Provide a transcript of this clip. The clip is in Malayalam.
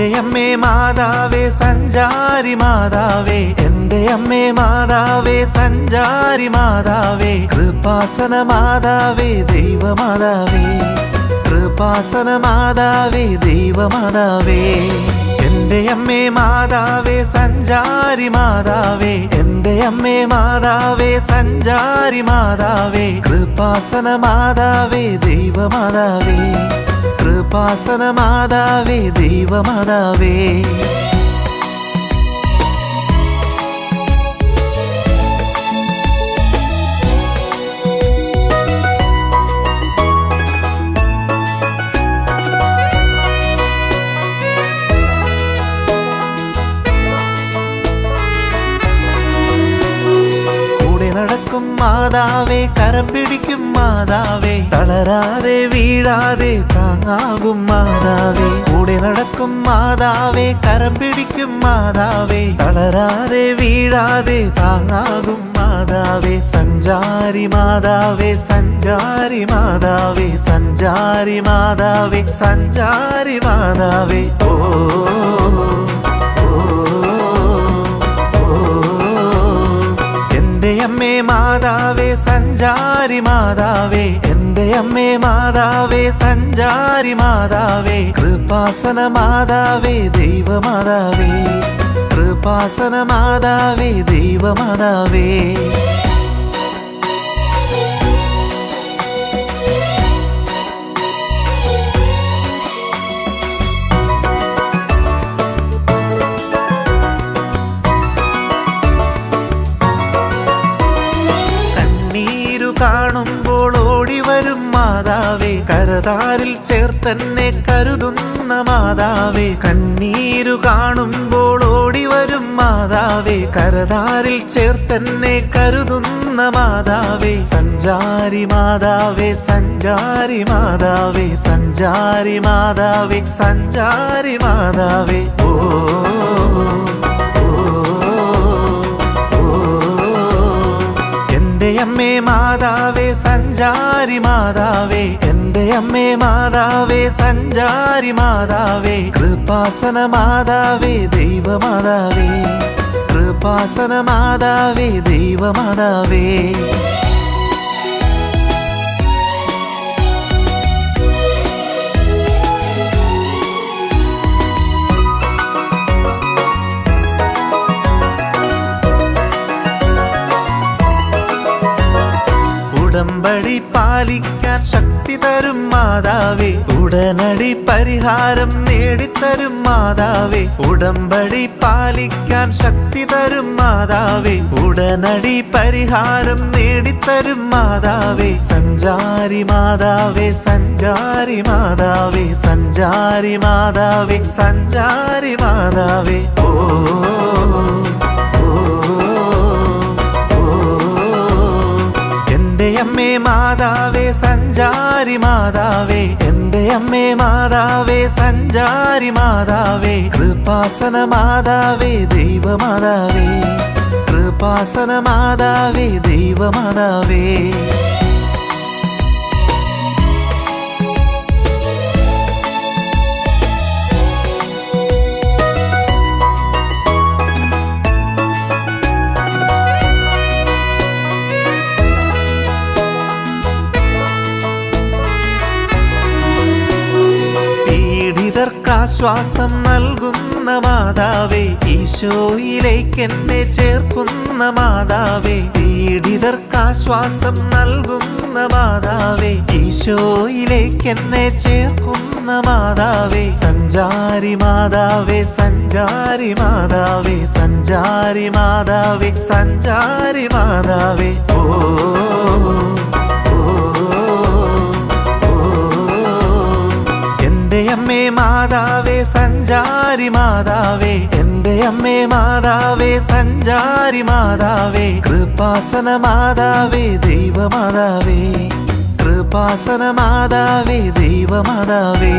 എൻ്റെ അമ്മേ മാതാവേ സഞ്ചാരി മാതാവേ, എൻ്റെ അമ്മേ മാതാവേ സഞ്ചാരി മാതാവേ, കൃപാസന മാതാവേ ദൈവമാതാവേ, കൃപാസന മാതാവേ ദൈവമാതാവേ. എൻ്റെ അമ്മേ മാതാവേ സഞ്ചാരി മാതാവേ, എൻ്റെ അമ്മേ മാതാവേ സഞ്ചാരി മാതാവേ, കൃപാസന മാതാവേ ദൈവമാതാവേ, കൃപാസന മാതാവേ ദൈവമാതാവേ. നടക്കും മാതാവേ, കരം പിടിക്കും മാതാവേ, തളരാതെ വീഴാതെ താങ്ങാകും മാതാവേ. കൂടെ നടക്കും മാതാവേ, കരം പിടിക്കും മാതാവേ, തളരാതെ വീഴാതെ താങ്ങാകും മാതാവേ. സഞ്ചാരി മാതാവേ സഞ്ചാരി മാതാവേ, സഞ്ചാരി മാതാവേ സഞ്ചാരി മാതാവേ. ഓ അമ്മേ മാതാവേ സഞ്ചാരി മാതാവേ, എൻ്റെ അമ്മേ മാതാവേ സഞ്ചാരി മാതാവേ, കൃപാസന മാതാവേ ദൈവമാതാവേ, കൃപാസന മാതാവേ ദൈവമാതാവേ. കാണുമ്പോൾ ഓടിവരും മാതാവേ, കരതാരിൽ ചേർത്തെന്നെ കരുതുന്ന മാതാവേ. കണ്ണീരു കാണുമ്പോൾ ഓടിവരും മാതാവേ, കരതാരിൽ ചേർത്തെന്നെ കരുതുന്ന മാതാവേ. സഞ്ചാരി മാതാവേ സഞ്ചാരി മാതാവേ, സഞ്ചാരി മാതാവേ സഞ്ചാരി മാതാവേ. ഓ എൻ്റെ അമ്മേ മാതാവേ സഞ്ചാരി മാതാവേ, എൻ്റെ അമ്മേ മാതാവേ സഞ്ചാരി മാതാവേ, കൃപാസന മാതാവേ ദൈവമാതാവേ, കൃപാസന മാതാവേ ദൈവമാതാവേ. ഉടമ്പടി പാലിക്കാൻ ശക്തി തരും മാതാവേ, ഉടനടി പരിഹാരം നേടിത്തരും മാതാവേ. ഉടമ്പടി പാലിക്കാൻ ശക്തി തരും മാതാവേ, ഉടനടി പരിഹാരം നേടിത്തരും മാതാവേ. സഞ്ചാരി മാതാവേ സഞ്ചാരി മാതാവേ, സഞ്ചാരി മാതാവേ സഞ്ചാരി മാതാവേ. ഓ എൻ്റെ അമ്മേ മാതാവേ സഞ്ചാരി മാതാവേ, എൻ്റെ അമ്മേ മാതാവേ സഞ്ചാരി മാതാവേ, കൃപാസന മാതാവേ ദൈവമാതാവേ, കൃപാസന മാതാവേ ദൈവമാതാവേ. ശ്വാസം നൽകുന്ന മാതാവേ, ഈശോയിലേക്ക് എന്നെ ചേർക്കുന്ന മാതാവേ. പീഡിതർക്കാശ്വാസം നൽകുന്ന മാതാവേ, ഈശോയിലേക്ക് എന്നെ ചേർക്കുന്ന മാതാവേ. സഞ്ചാരി മാതാവേ സഞ്ചാരി മാതാവേ, സഞ്ചാരി മാതാവേ സഞ്ചാരി മാതാവേ. ഓ എൻ്റെ അമ്മേ മാതാവേ സഞ്ചാരി മാതാവേ, എൻ്റെ അമ്മേ മാതാവേ സഞ്ചാരി മാതാവേ, കൃപാസന മാതാവേ ദൈവമാതാവേ, കൃപാസന മാതാവേ ദൈവമാതാവേ.